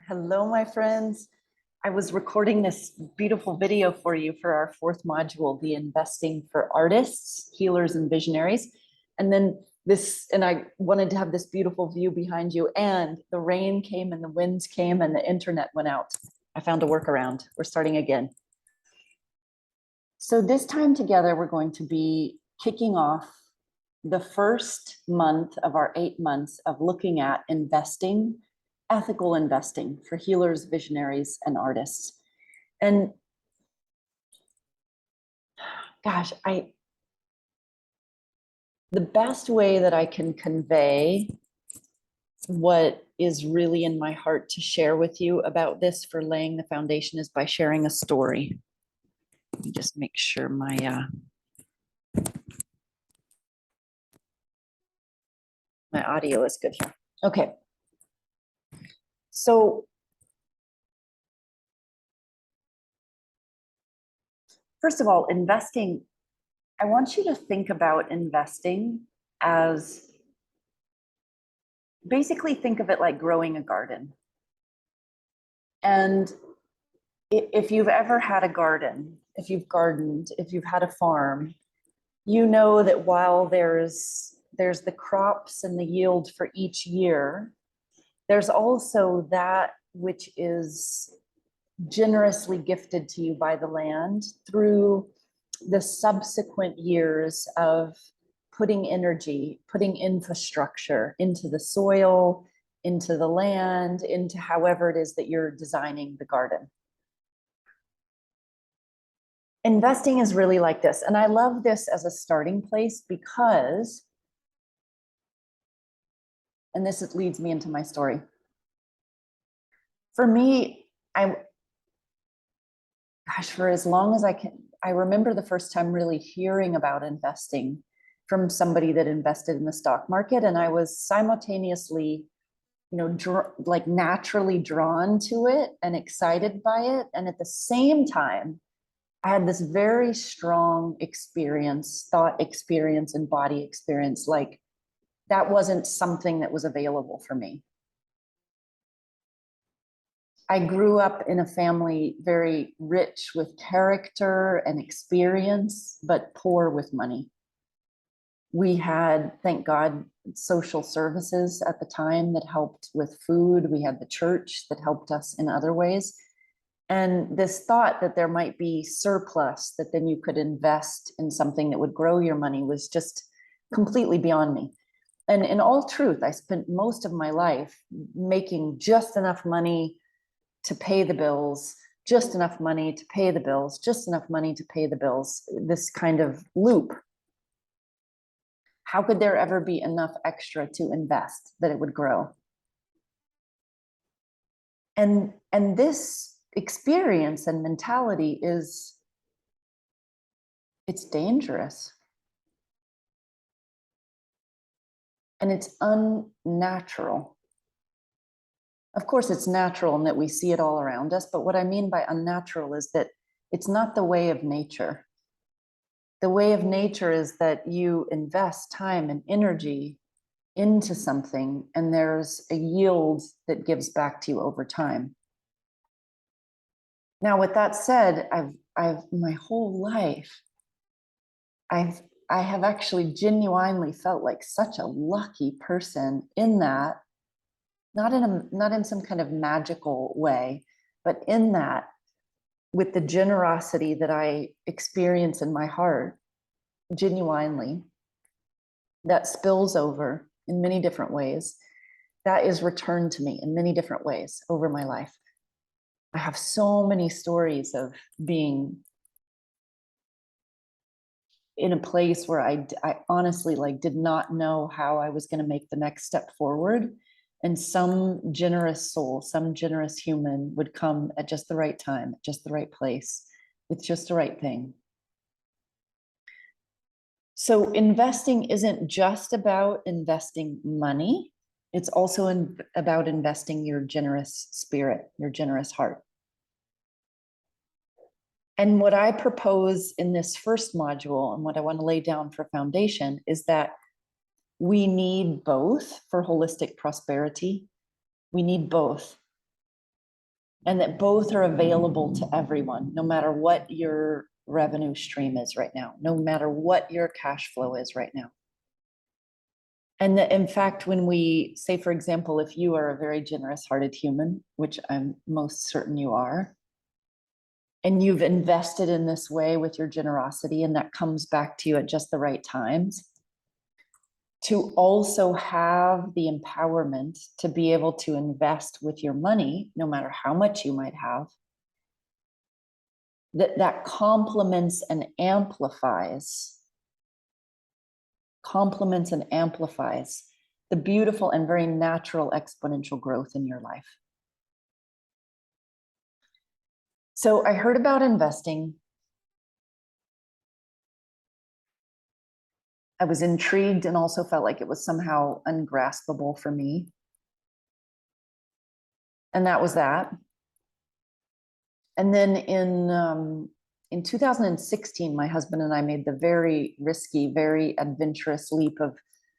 Hello, my friends. I was recording this beautiful video for you for our fourth module, the Investing for Artists, Healers, and Visionaries. And then I wanted to have this beautiful view behind you, and the rain came and the winds came and the internet went out. I found a workaround. We're starting again. So this time together, we're going to be kicking off the first month of our 8 months of looking at investing, ethical investing for healers, visionaries, and artists. And gosh, the best way that I can convey what is really in my heart to share with you about this for laying the foundation is by sharing a story. Let me just make sure my audio is good here. Okay. So first of all, investing, I want you to think about investing as basically think of it like growing a garden. And if you've ever had a garden, if you've gardened, if you've had a farm, you know that while there's the crops and the yield for each year, there's also that which is generously gifted to you by the land through the subsequent years of putting energy, putting infrastructure into the soil, into the land, into however it is that you're designing the garden. Investing is really like this. And I love this as a starting place because, and this leads me into my story. For me, for as long as I remember the first time really hearing about investing from somebody that invested in the stock market. And I was simultaneously, naturally drawn to it and excited by it. And at the same time, I had this very strong experience, thought experience and body experience, like that wasn't something that was available for me. I grew up in a family very rich with character and experience, but poor with money. We had, thank God, social services at the time that helped with food. We had the church that helped us in other ways. And this thought that there might be surplus that then you could invest in something that would grow your money was just completely beyond me. And in all truth, I spent most of my life making just enough money to pay the bills, just enough money to pay the bills, just enough money to pay the bills, this kind of loop. How could there ever be enough extra to invest that it would grow? And this experience and mentality it's dangerous. And it's unnatural. Of course, it's natural in that we see it all around us, but what I mean by unnatural is that it's not the way of nature. The way of nature is that you invest time and energy into something, and there's a yield that gives back to you over time. Now, with that said, I've my whole life, I have actually genuinely felt like such a lucky person in that, not in some kind of magical way, but in that with the generosity that I experience in my heart, genuinely, that spills over in many different ways, that is returned to me in many different ways over my life. I have so many stories of being in a place where I honestly did not know how I was going to make the next step forward. And some generous soul, some generous human would come at just the right time, at just the right place, with just the right thing. So investing isn't just about investing money. It's also about investing your generous spirit, your generous heart. And what I propose in this first module, and what I want to lay down for foundation, is that we need both for holistic prosperity. We need both. and that both are available to everyone, no matter what your revenue stream is right now, no matter what your cash flow is right now. And that, in fact, when we say, for example, if you are a very generous-hearted human, which I'm most certain you are, and you've invested in this way with your generosity, and that comes back to you at just the right times, to also have the empowerment to be able to invest with your money, no matter how much you might have, that complements and amplifies the beautiful and very natural exponential growth in your life. So I heard about investing. I was intrigued and also felt like it was somehow ungraspable for me. And that was that. And then in 2016, my husband and I made the very risky, very adventurous leap of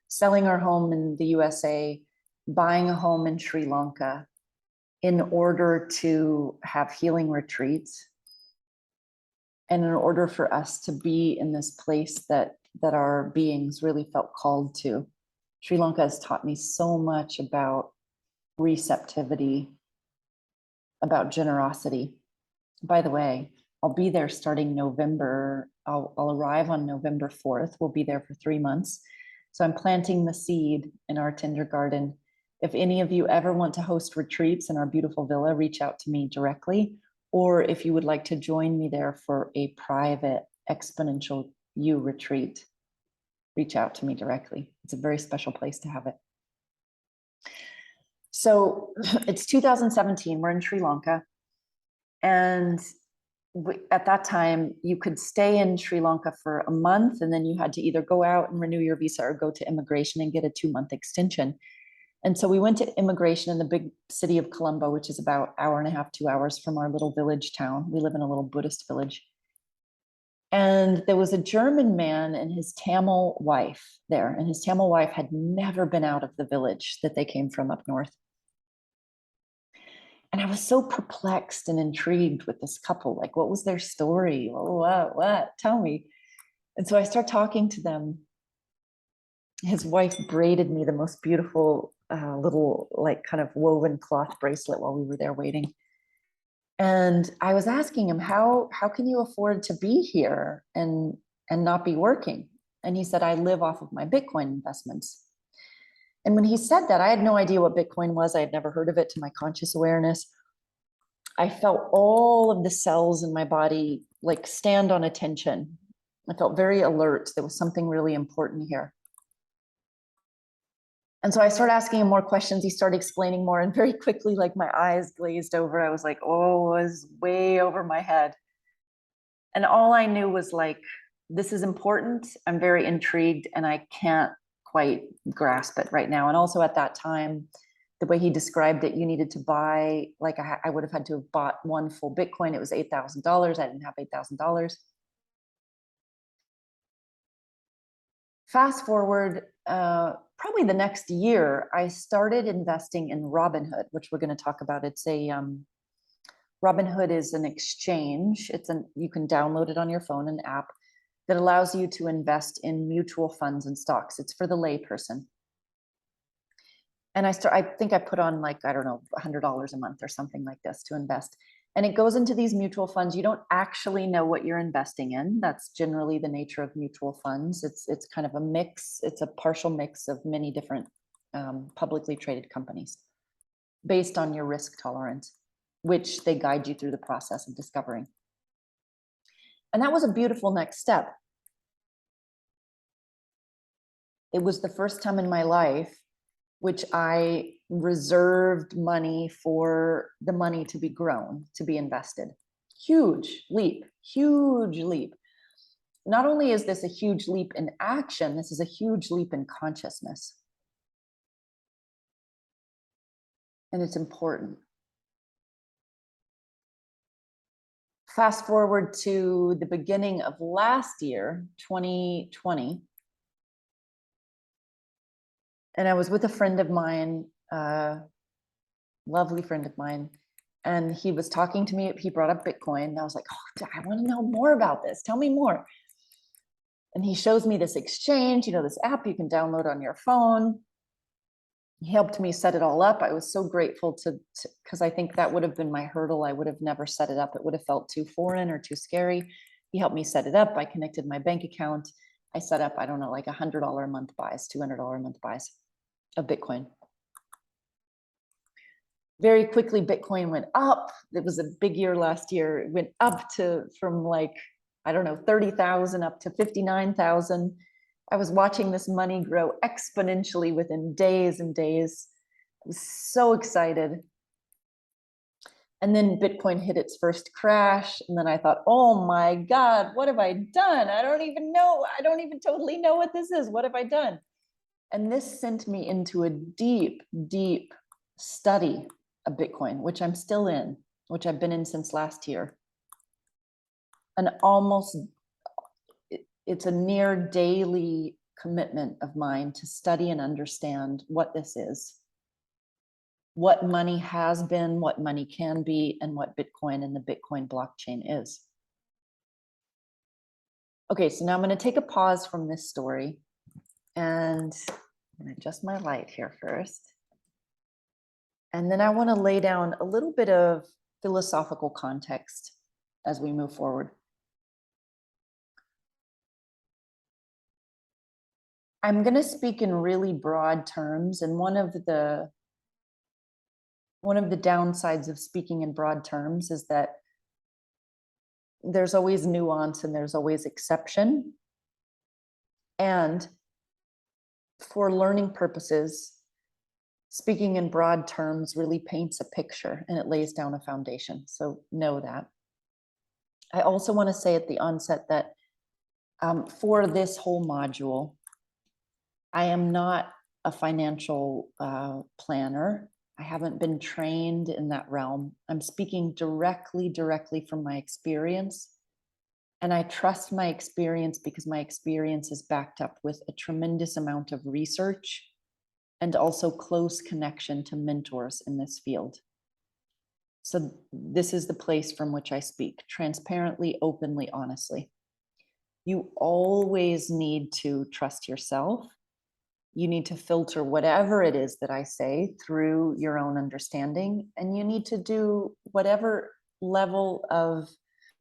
selling our home in the USA, buying a home in Sri Lanka in order to have healing retreats. And in order for us to be in this place that our beings really felt called to. Sri Lanka has taught me so much about receptivity, about generosity. By the way, I'll be there starting November. I'll arrive on November 4th. We'll be there for 3 months. So I'm planting the seed in our tender garden. If any of you ever want to host retreats in our beautiful villa, reach out to me directly. Or if you would like to join me there for a private exponential you retreat, reach out to me directly. It's a very special place to have it. So it's 2017, we're in Sri Lanka. And at that time, you could stay in Sri Lanka for a month, and then you had to either go out and renew your visa or go to immigration and get a 2-month extension. And so we went to immigration in the big city of Colombo, which is about 1.5 hours, 2 hours from our little village town. We live in a little Buddhist village. And there was a German man and his Tamil wife there, and his Tamil wife had never been out of the village that they came from up north. And I was so perplexed and intrigued with this couple. Like, what was their story? What? Tell me. And so I start talking to them. His wife braided me the most beautiful little, like, kind of woven cloth bracelet while we were there waiting. And I was asking him, how can you afford to be here and not be working? And he said, I live off of my Bitcoin investments. And when he said that, I had no idea what Bitcoin was. I had never heard of it to my conscious awareness. I felt all of the cells in my body like stand on attention. I felt very alert. There was something really important here. And so I started asking him more questions. He started explaining more, and very quickly, like, my eyes glazed over. I was like, oh, it was way over my head. And all I knew was, like, this is important. I'm very intrigued, and I can't quite grasp it right now. And also at that time, the way he described it, you needed to buy, like, I would have had to have bought one full Bitcoin. It was $8,000. I didn't have $8,000. Fast forward, probably the next year, I started investing in Robinhood, which we're going to talk about. It's a Robinhood is an exchange. You can download it on your phone, an app that allows you to invest in mutual funds and stocks. It's for the layperson. And I think I put on, like, I don't know, $100 a month or something like this to invest. And it goes into these mutual funds. You don't actually know what you're investing in. That's generally the nature of mutual funds. It's kind of a mix. It's a partial mix of many different publicly traded companies based on your risk tolerance, which they guide you through the process of discovering. And that was a beautiful next step. It was the first time in my life which I reserved money for the money to be grown, to be invested. Huge leap, huge leap. Not only is this a huge leap in action, this is a huge leap in consciousness. And it's important. Fast forward to the beginning of last year, 2020. And I was with a friend of mine, lovely friend of mine, And he was talking to me, he brought up Bitcoin, and I was like, oh, I want to know more about this. Tell me more. And he shows me this exchange, this app you can download on your phone. He helped me set it all up. I was so grateful because I think that would have been my hurdle. I would have never set it up. It would have felt too foreign or too scary. He helped me set it up. I connected my bank account. I set up, I don't know, like $100 a month buys, $200 a month buys of Bitcoin. Very quickly, Bitcoin went up. It was a big year last year. It went up from like, I don't know, 30,000 up to 59,000. I was watching this money grow exponentially within days and days. I was so excited. And then Bitcoin hit its first crash. And then I thought, oh my God, what have I done? I don't even know. I don't even totally know what this is. What have I done? And this sent me into a deep, deep study of Bitcoin, which I'm still in, which I've been in since last year. It's a near daily commitment of mine to study and understand what this is, what money has been, what money can be, and what Bitcoin and the Bitcoin blockchain is. Okay, so now I'm going to take a pause from this story, and I'm going to adjust my light here first. And then I want to lay down a little bit of philosophical context as we move forward. I'm going to speak in really broad terms, and one of the downsides of speaking in broad terms is that there's always nuance and there's always exception. And for learning purposes, speaking in broad terms really paints a picture and it lays down a foundation. So know that. I also want to say at the onset that for this whole module, I am not a financial planner. I haven't been trained in that realm. I'm speaking directly from my experience. And I trust my experience because my experience is backed up with a tremendous amount of research and also close connection to mentors in this field. So this is the place from which I speak, transparently, openly, honestly. You always need to trust yourself. You need to filter whatever it is that I say through your own understanding, and you need to do whatever level of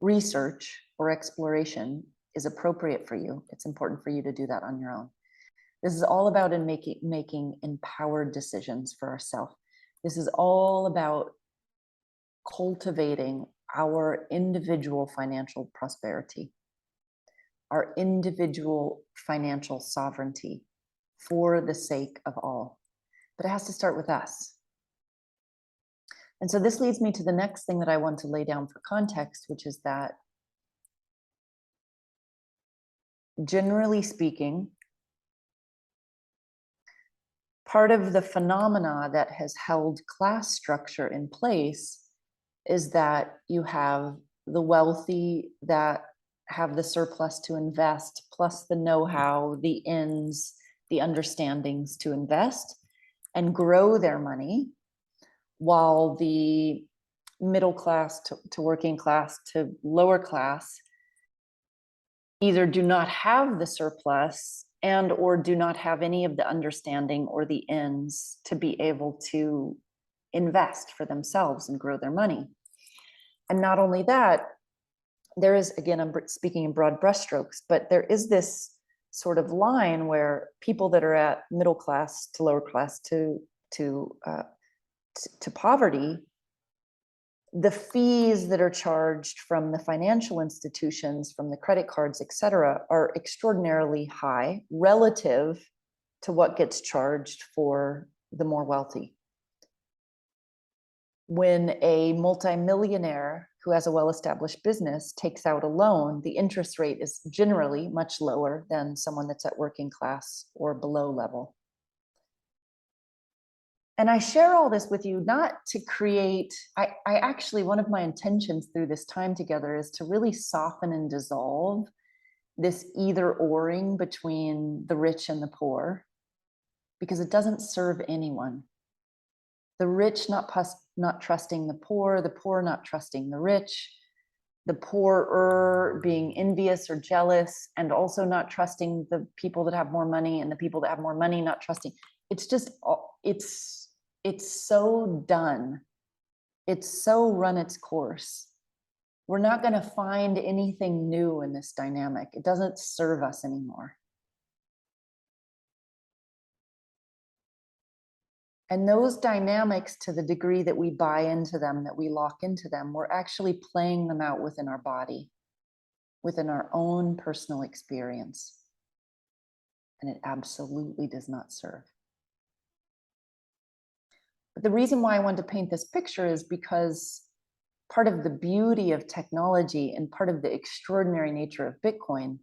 research or exploration is appropriate for you. It's important for you to do that on your own. This is all about making empowered decisions for ourselves. This is all about cultivating our individual financial prosperity, our individual financial sovereignty for the sake of all. But it has to start with us. And so this leads me to the next thing that I want to lay down for context, which is that generally speaking, part of the phenomena that has held class structure in place is that you have the wealthy that have the surplus to invest, plus the know-how, the ins, the understandings to invest and grow their money, while the middle class to working class to lower class either do not have the surplus and or do not have any of the understanding or the ins to be able to invest for themselves and grow their money. And not only that, there is, again, I'm speaking in broad brushstrokes, but there is this sort of line where people that are at middle class to lower class to poverty, the fees that are charged from the financial institutions, from the credit cards, et cetera, are extraordinarily high relative to what gets charged for the more wealthy. When a multimillionaire who has a well-established business takes out a loan, the interest rate is generally much lower than someone that's at working class or below level. And I share all this with you not to create, I actually, one of my intentions through this time together is to really soften and dissolve this either-oring between the rich and the poor, because it doesn't serve anyone. The rich not trusting the poor not trusting the rich, the poorer being envious or jealous, and also not trusting the people that have more money, and the people that have more money not trusting. It's just, it's so done. It's so run its course. We're not going to find anything new in this dynamic. It doesn't serve us anymore. And those dynamics, to the degree that we buy into them, that we lock into them, we're actually playing them out within our body, within our own personal experience. And it absolutely does not serve. But the reason why I wanted to paint this picture is because part of the beauty of technology and part of the extraordinary nature of Bitcoin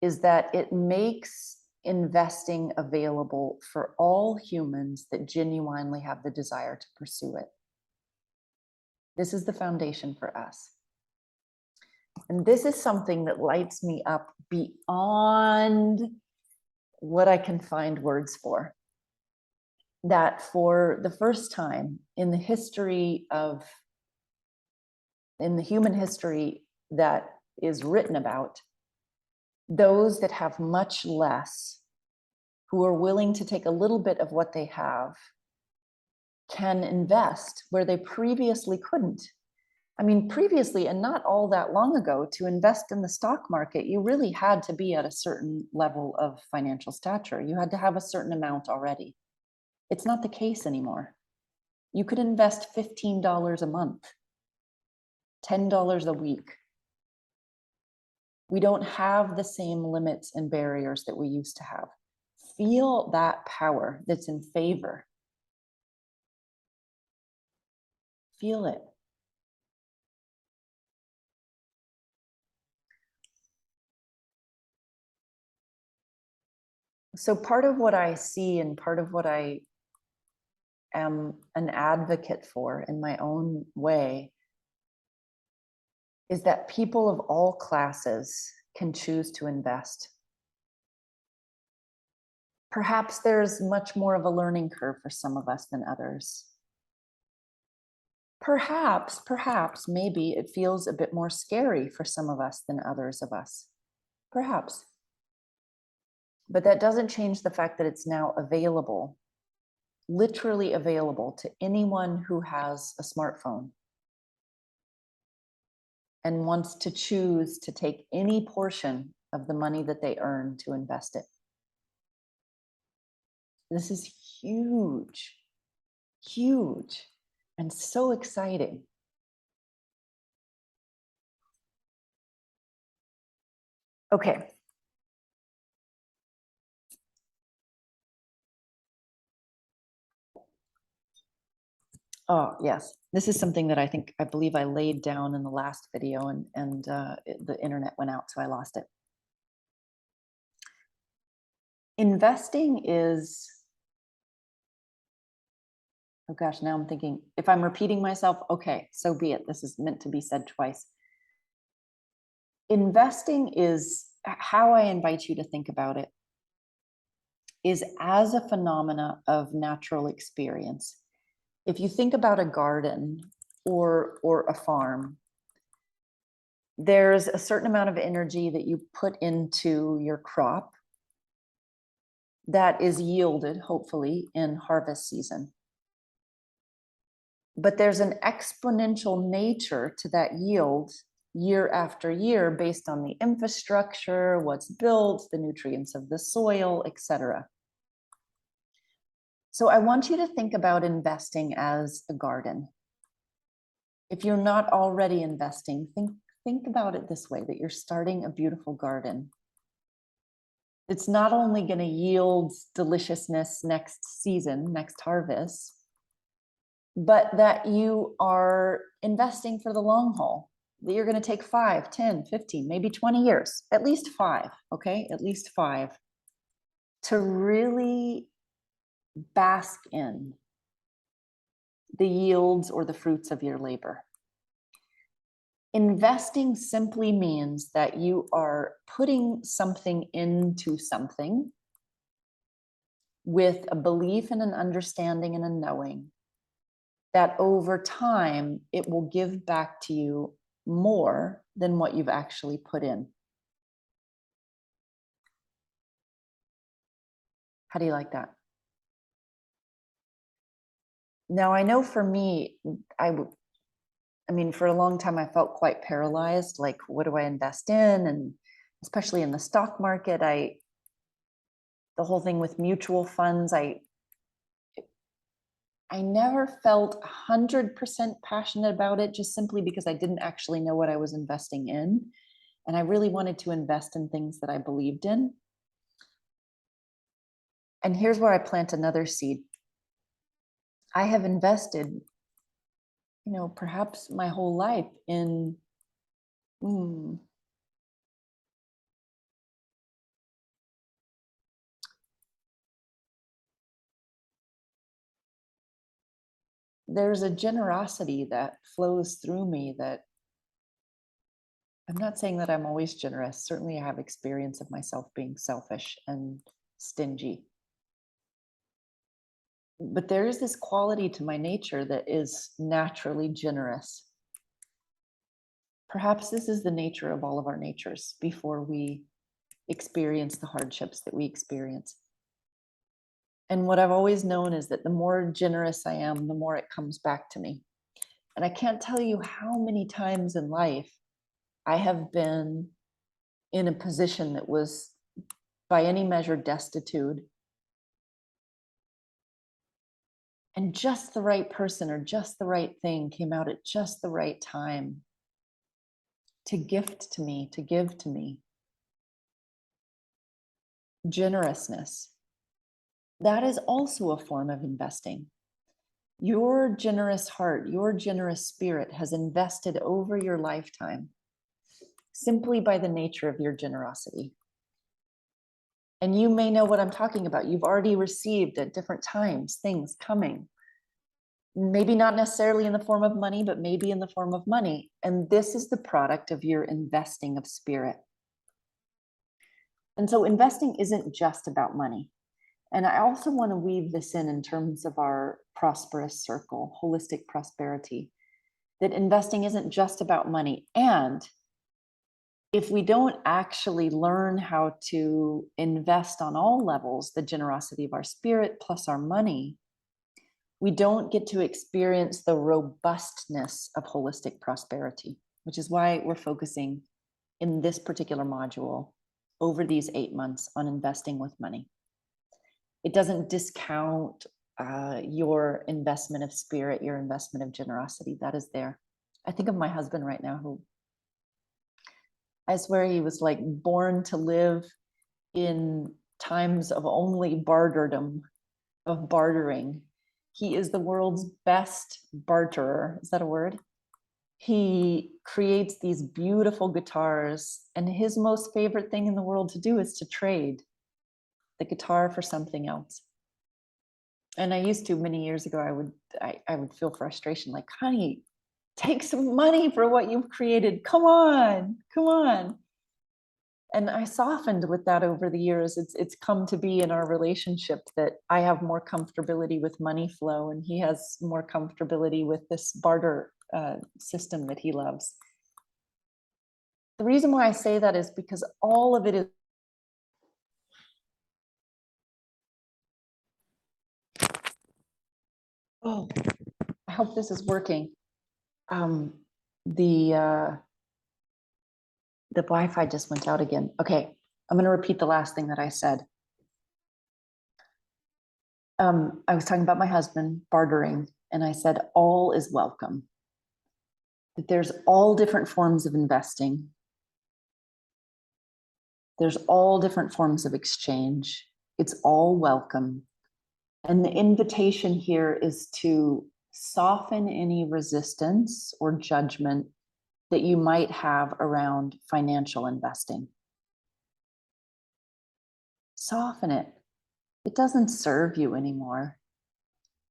is that it makes investing available for all humans that genuinely have the desire to pursue it. This is the foundation for us. And this is something that lights me up beyond what I can find words for. That for the first time in the human history that is written about, those that have much less, who are willing to take a little bit of what they have, can invest where they previously couldn't. I mean, previously, and not all that long ago, to invest in the stock market, you really had to be at a certain level of financial stature. You had to have a certain amount already. It's not the case anymore. You could invest $15 a month, $10 a week. We don't have the same limits and barriers that we used to have. Feel that power that's in favor. Feel it. So part of what I see and part of what I am an advocate for in my own way is that people of all classes can choose to invest. Perhaps there's much more of a learning curve for some of us than others. Perhaps, maybe it feels a bit more scary for some of us than others of us. Perhaps. But that doesn't change the fact that it's now available, literally available to anyone who has a smartphone and wants to choose to take any portion of the money that they earn to invest it. This is huge, huge, and so exciting. Okay. Oh, yes. This is something that I believe I laid down in the last video, and the internet went out, so I lost it. Investing is, oh gosh, now I'm thinking, if I'm repeating myself, okay, so be it. This is meant to be said twice. Investing is, how I invite you to think about it, is as a phenomena of natural experience. If you think about a garden or a farm, there's a certain amount of energy that you put into your crop that is yielded, hopefully, in harvest season. But there's an exponential nature to that yield year after year based on the infrastructure, what's built, the nutrients of the soil, etc. So I want you to think about investing as a garden. If you're not already investing, think about it this way, that you're starting a beautiful garden. It's not only going to yield deliciousness next season, next harvest, but that you are investing for the long haul, that you're going to take 5, 10, 15, maybe 20 years, at least 5, okay? At least 5, to really bask in the yields or the fruits of your labor. Investing simply means that you are putting something into something with a belief and an understanding and a knowing that over time, it will give back to you more than what you've actually put in. How do you like that? Now, I know for me, I mean, for a long time, I felt quite paralyzed. Like, what do I invest in? And especially in the stock market, the whole thing with mutual funds, I never felt 100% passionate about it, just simply because I didn't actually know what I was investing in. And I really wanted to invest in things that I believed in. And here's where I plant another seed. I have invested, perhaps my whole life in there's a generosity that flows through me that I'm not saying that I'm always generous. Certainly, I have experience of myself being selfish and stingy. But there is this quality to my nature that is naturally generous. Perhaps this is the nature of all of our natures before we experience the hardships that we experience. And what I've always known is that the more generous I am, the more it comes back to me. And I can't tell you how many times in life I have been in a position that was by any measure destitute. And just the right person or just the right thing came out at just the right time to gift to me, to give to me. Generousness. That is also a form of investing. Your generous heart, your generous spirit has invested over your lifetime simply by the nature of your generosity. And you may know what I'm talking about. You've already received at different times things coming. Maybe not necessarily in the form of money, but maybe in the form of money. And this is the product of your investing of spirit. And so investing isn't just about money. And I also want to weave this in terms of our prosperous circle, holistic prosperity, that investing isn't just about money. And if we don't actually learn how to invest on all levels, the generosity of our spirit plus our money, we don't get to experience the robustness of holistic prosperity, which is why we're focusing in this particular module over these 8 months on investing with money. It doesn't discount your investment of spirit, your investment of generosity. That is there. I think of my husband right now, who I swear he was like born to live in times of only barterdom, of bartering. He is the world's best barterer. Is that a word? He creates these beautiful guitars, and his most favorite thing in the world to do is to trade the guitar for something else. And I used to, many years ago, I would feel frustration, like, honey, take some money for what you've created. Come on, come on. And I softened with that over the years. It's come to be in our relationship that I have more comfortability with money flow, and he has more comfortability with this barter system that he loves. The reason why I say that is because all of it is oh, I hope this is working. The Wi-Fi just went out again. Okay, I'm going to repeat the last thing that I said. I was talking about my husband bartering, and I said all is welcome. That there's all different forms of investing. There's all different forms of exchange. It's all welcome. And the invitation here is to soften any resistance or judgment that you might have around financial investing. Soften it. It doesn't serve you anymore.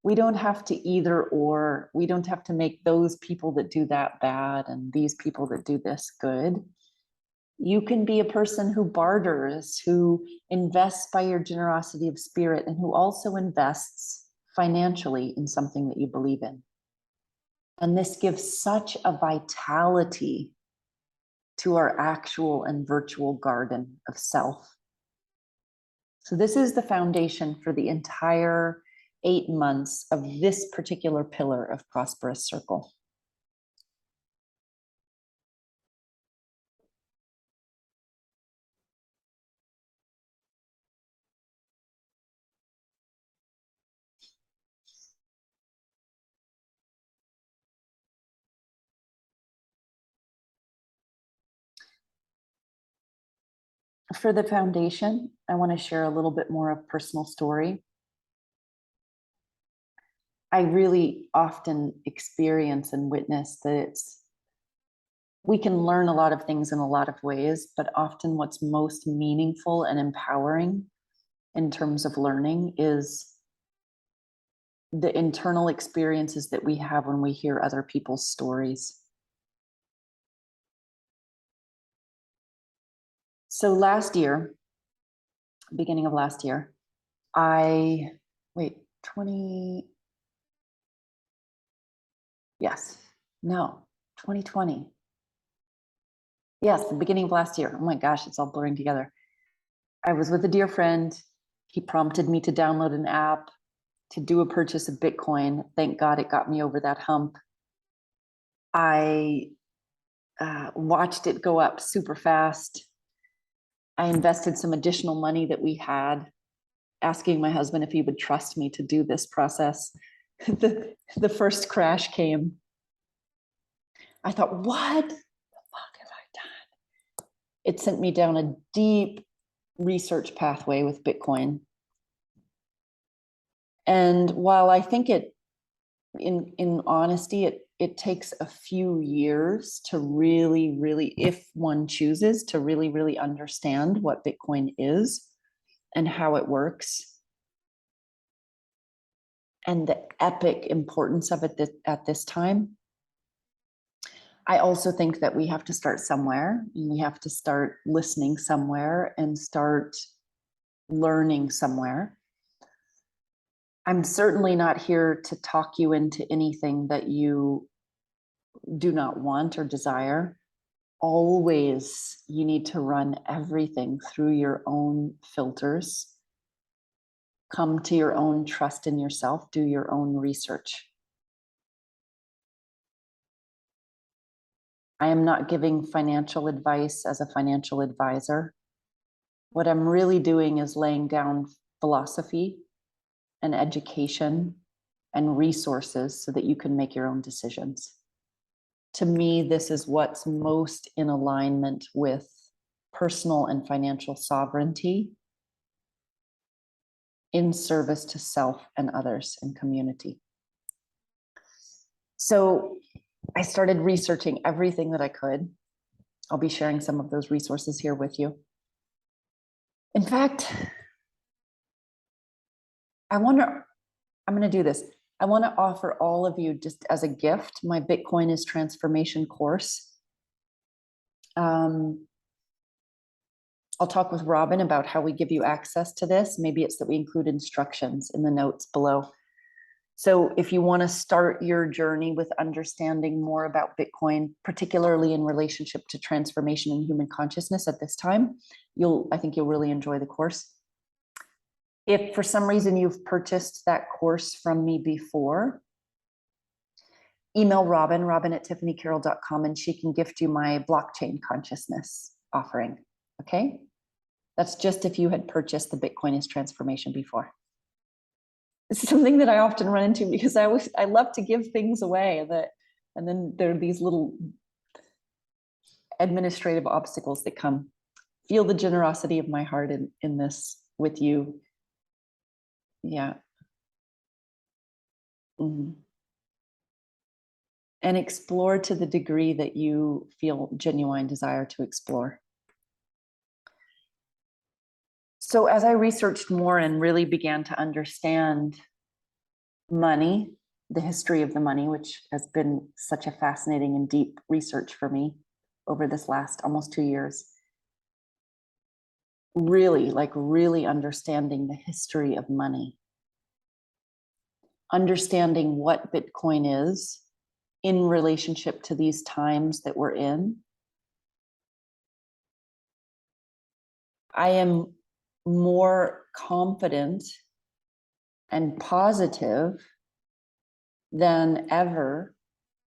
We don't have to either or. We don't have to make those people that do that bad and these people that do this good. You can be a person who barters, who invests by your generosity of spirit, and who also invests financially in something that you believe in. And this gives such a vitality to our actual and virtual garden of self. So this is the foundation for the entire 8 months of this particular pillar of Prosperous Circle. For the foundation, I want to share a little bit more of personal story. I really often experience and witness that we can learn a lot of things in a lot of ways, but often what's most meaningful and empowering in terms of learning is the internal experiences that we have when we hear other people's stories. So last year, beginning of last year, 2020. Yes, no, 2020. Yes, the beginning of last year. Oh my gosh, it's all blurring together. I was with a dear friend. He prompted me to download an app to do a purchase of Bitcoin. Thank God it got me over that hump. I watched it go up super fast. I invested some additional money that we had, asking my husband if he would trust me to do this process. The first crash came. I thought, what the fuck have I done? It sent me down a deep research pathway with Bitcoin. And while I think in honesty, it takes a few years to really, if one chooses to really understand what Bitcoin is and how it works, and the epic importance of it at this time. I also think that we have to start somewhere, and we have to start listening somewhere and start learning somewhere. I'm certainly not here to talk you into anything that you do not want or desire. Always, you need to run everything through your own filters. Come to your own trust in yourself, do your own research. I am not giving financial advice as a financial advisor. What I'm really doing is laying down philosophy and education and resources so that you can make your own decisions. To me, this is what's most in alignment with personal and financial sovereignty in service to self and others and community. So I started researching everything that I could. I'll be sharing some of those resources here with you. In fact, I'm going to do this. I want to offer all of you, just as a gift, my Bitcoin is Transformation course. I'll talk with Robin about how we give you access to this. Maybe it's that we include instructions in the notes below. So if you want to start your journey with understanding more about Bitcoin, particularly in relationship to transformation in human consciousness at this time, I think you'll really enjoy the course. If for some reason you've purchased that course from me before, email Robin at tiffanycarroll.com, and she can gift you my blockchain consciousness offering. Okay? That's just if you had purchased the Bitcoin is Transformation before. This is something that I often run into because I love to give things away, and then there are these little administrative obstacles that come. Feel the generosity of my heart in this with you. Yeah. Mm-hmm. And explore to the degree that you feel genuine desire to explore. So as I researched more and really began to understand money, the history of the money, which has been such a fascinating and deep research for me over this last almost 2 years, really understanding the history of money, understanding what Bitcoin is in relationship to these times that we're in. I am more confident and positive than ever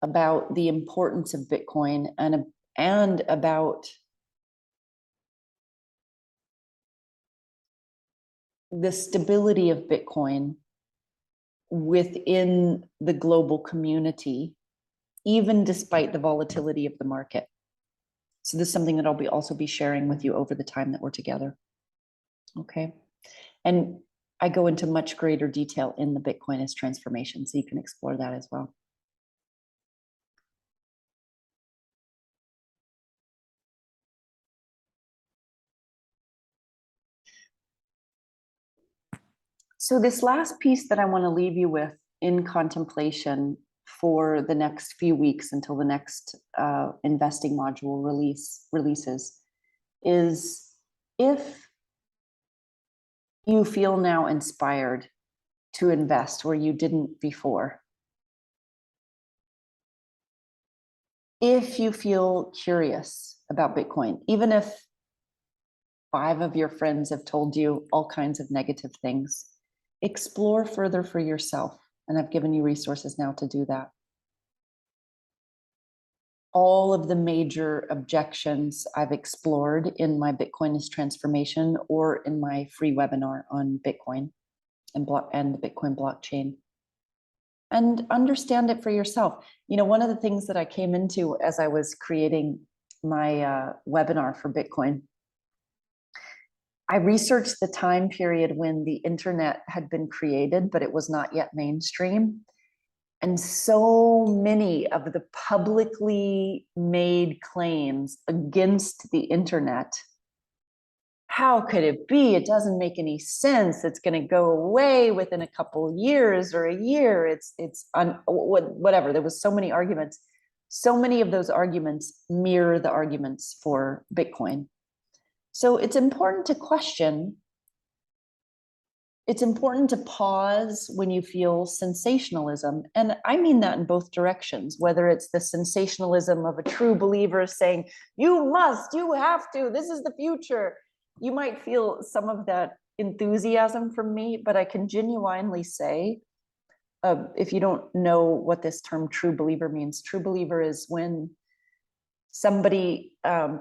about the importance of Bitcoin and about the stability of Bitcoin within the global community, even despite the volatility of the market. So this is something that I'll also be sharing with you over the time that we're together. Okay. And I go into much greater detail in the Bitcoin as transformation, so you can explore that as well. So this last piece that I want to leave you with in contemplation for the next few weeks until the next investing module releases is, if you feel now inspired to invest where you didn't before, if you feel curious about Bitcoin, even if 5 of your friends have told you all kinds of negative things, explore further for yourself. And I've given you resources now to do that. All of the major objections I've explored in my Bitcoin as transformation or in my free webinar on Bitcoin and the Bitcoin blockchain. And understand it for yourself. You know, one of the things that I came into as I was creating my webinar for Bitcoin, I researched the time period when the internet had been created, but it was not yet mainstream. And so many of the publicly made claims against the internet, how could it be? It doesn't make any sense. It's going to go away within a couple of years or a year. Whatever. There was so many arguments. So many of those arguments mirror the arguments for Bitcoin. So it's important to question. It's important to pause when you feel sensationalism. And I mean that in both directions, whether it's the sensationalism of a true believer saying, you must, you have to, this is the future. You might feel some of that enthusiasm from me, but I can genuinely say, if you don't know what this term true believer means, true believer is when somebody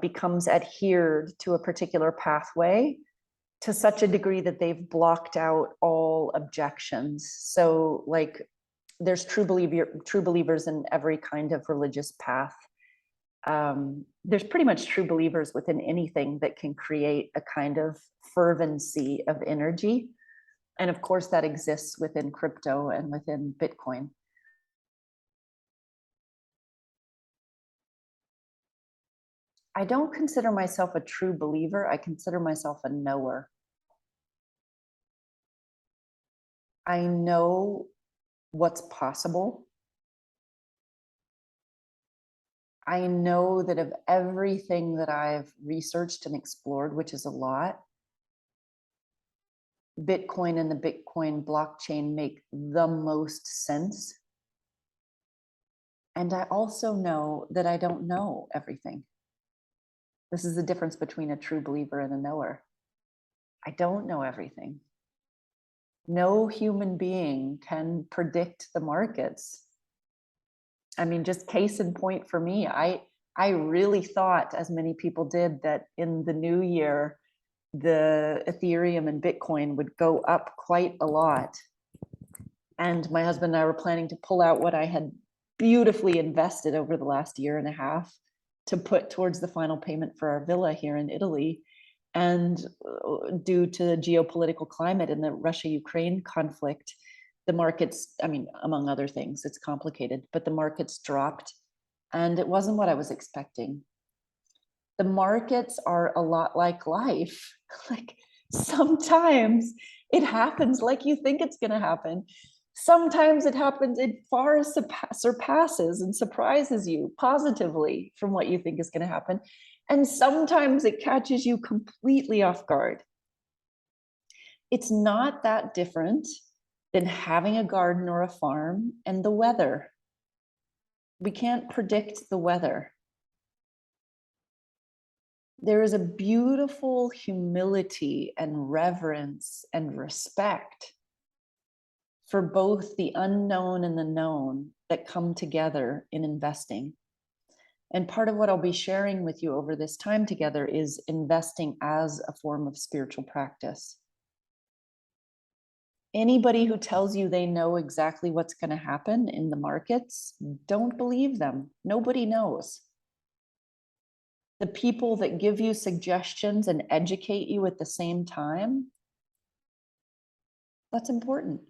becomes adhered to a particular pathway to such a degree that they've blocked out all objections. So like there's true believers in every kind of religious path. There's pretty much true believers within anything that can create a kind of fervency of energy. And of course that exists within crypto and within Bitcoin. I don't consider myself a true believer. I consider myself a knower. I know what's possible. I know that of everything that I've researched and explored, which is a lot, Bitcoin and the Bitcoin blockchain make the most sense. And I also know that I don't know everything. This is the difference between a true believer and a knower. I don't know everything. No human being can predict the markets. I mean, just case in point for me, I really thought, as many people did, that in the new year, the Ethereum and Bitcoin would go up quite a lot. And my husband and I were planning to pull out what I had beautifully invested over the last year and a half to put towards the final payment for our villa here in Italy. And due to the geopolitical climate and the Russia-Ukraine conflict, the markets, I mean, among other things, it's complicated, but the markets dropped and it wasn't what I was expecting. The markets are a lot like life. Like sometimes it happens like you think it's going to happen. Sometimes it happens, it far surpasses and surprises you positively from what you think is going to happen. And sometimes it catches you completely off guard. It's not that different than having a garden or a farm and the weather. We can't predict the weather. There is a beautiful humility and reverence and respect for both the unknown and the known that come together in investing. And part of what I'll be sharing with you over this time together is investing as a form of spiritual practice. Anybody who tells you they know exactly what's going to happen in the markets, don't believe them. Nobody knows. The people that give you suggestions and educate you at the same time, that's important.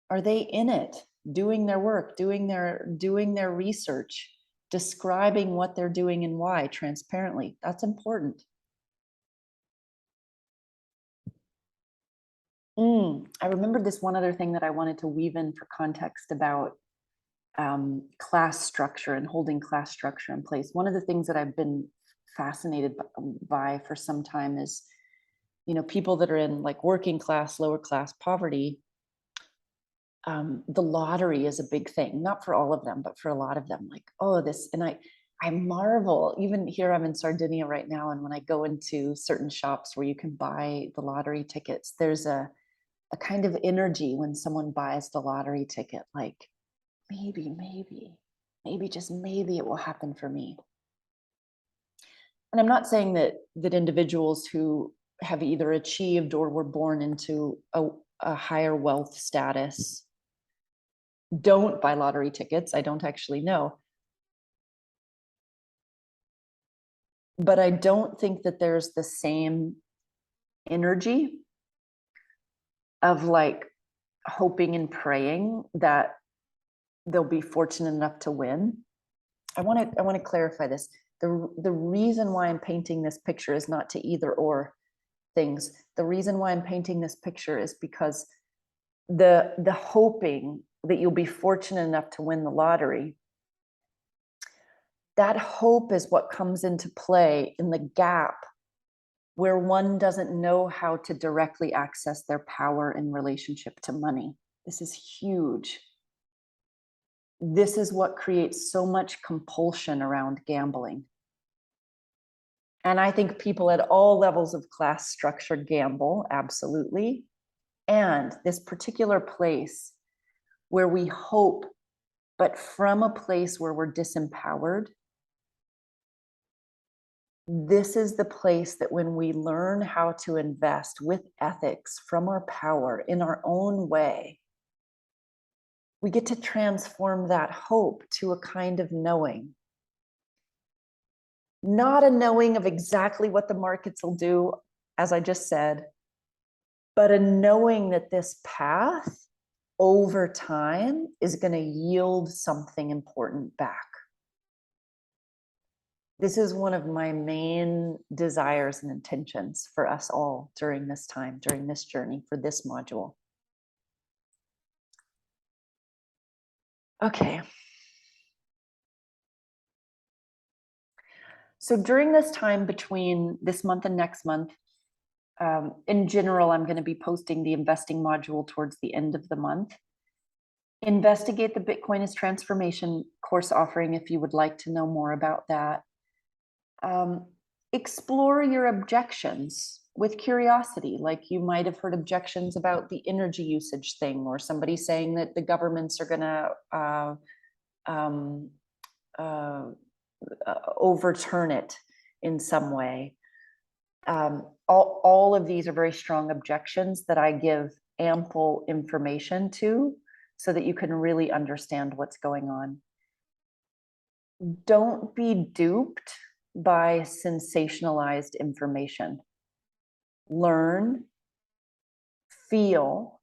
Are they in it, doing their work, doing their research, describing what they're doing and why transparently? That's important. I remember this one other thing that I wanted to weave in for context about class structure and holding class structure in place. One of the things that I've been fascinated by for some time is, people that are in like working class, lower class poverty. The lottery is a big thing, not for all of them, but for a lot of them. Like, oh, this, and I marvel. Even here, I'm in Sardinia right now, and when I go into certain shops where you can buy the lottery tickets, there's a kind of energy when someone buys the lottery ticket, like maybe just maybe it will happen for me. And I'm not saying that individuals who have either achieved or were born into a higher wealth status don't buy lottery tickets. I don't actually know. But I don't think that there's the same energy of like hoping and praying that they'll be fortunate enough to win. I want to clarify this. The reason why I'm painting this picture is not to either or things. The reason why I'm painting this picture is because the hoping that you'll be fortunate enough to win the lottery, that hope is what comes into play in the gap where one doesn't know how to directly access their power in relationship to money. This is huge. This is what creates so much compulsion around gambling. And I think people at all levels of class structure gamble, absolutely. And this particular place where we hope, but from a place where we're disempowered, this is the place that when we learn how to invest with ethics from our power in our own way, we get to transform that hope to a kind of knowing. Not a knowing of exactly what the markets will do, as I just said, but a knowing that this path over time is going to yield something important back. This is one of my main desires and intentions for us all during this time, during this journey, for this module. Okay. So during this time between this month and next month, in general, I'm going to be posting the investing module towards the end of the month. Investigate the Bitcoin is Transformation course offering if you would like to know more about that. Explore your objections with curiosity. Like you might have heard objections about the energy usage thing, or somebody saying that the governments are going to overturn it in some way. All of these are very strong objections that I give ample information to so that you can really understand what's going on. Don't be duped by sensationalized information. Learn, feel,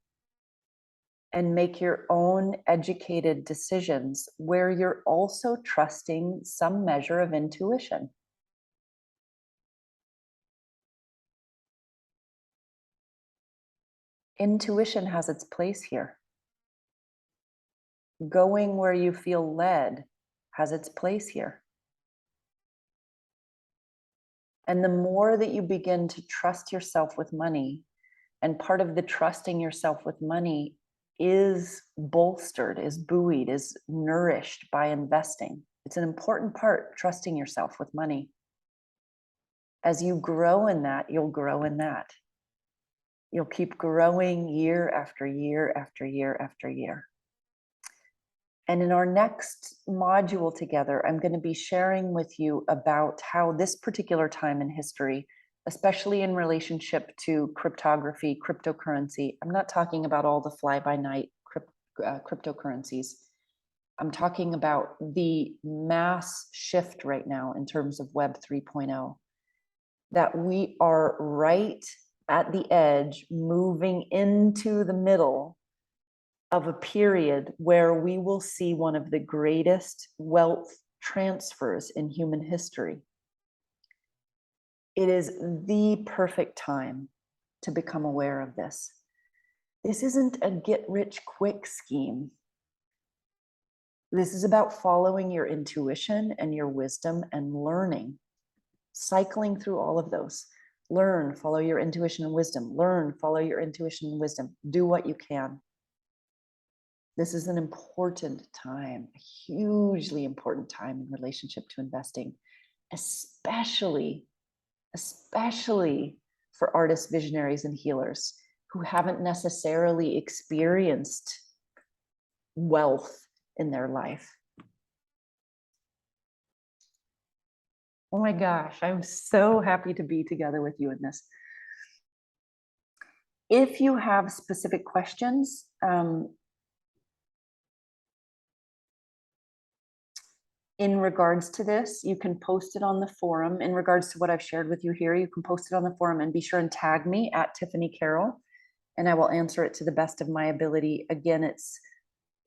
and make your own educated decisions where you're also trusting some measure of intuition. Intuition has its place here. Going where you feel led has its place here. And the more that you begin to trust yourself with money, and part of the trusting yourself with money is bolstered, is buoyed, is nourished by investing. It's an important part, trusting yourself with money. As you grow in that, you'll grow in that. You'll keep growing year after year after year after year. And in our next module together, I'm going to be sharing with you about how this particular time in history, especially in relationship to cryptography, cryptocurrency, I'm not talking about all the fly-by-night cryptocurrencies. I'm talking about the mass shift right now in terms of Web 3.0, that we are right at the edge, moving into the middle of a period where we will see one of the greatest wealth transfers in human history. It is the perfect time to become aware of this. This isn't a get-rich-quick scheme. This is about following your intuition and your wisdom and learning, cycling through all of those. Learn, follow your intuition and wisdom. Learn, follow your intuition and wisdom. Do what you can. This is an important time, a hugely important time in relationship to investing, especially for artists, visionaries, and healers who haven't necessarily experienced wealth in their life. Oh my gosh, I'm so happy to be together with you in this. If you have specific questions, in regards to this, you can post it on the forum. In regards to what I've shared with you here, you can post it on the forum and be sure and tag me at Tiffany Carroll, and I will answer it to the best of my ability. Again,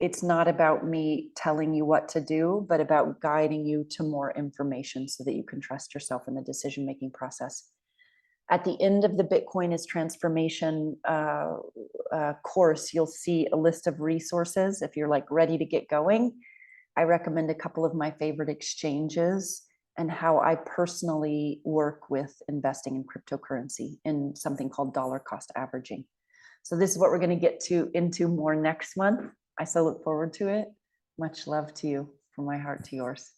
it's not about me telling you what to do, but about guiding you to more information so that you can trust yourself in the decision-making process. At the end of the Bitcoin is Transformation course, you'll see a list of resources if you're like ready to get going. I recommend a couple of my favorite exchanges and how I personally work with investing in cryptocurrency in something called dollar cost averaging. So this is what we're going to get into more next month. I so look forward to it. Much love to you, from my heart to yours.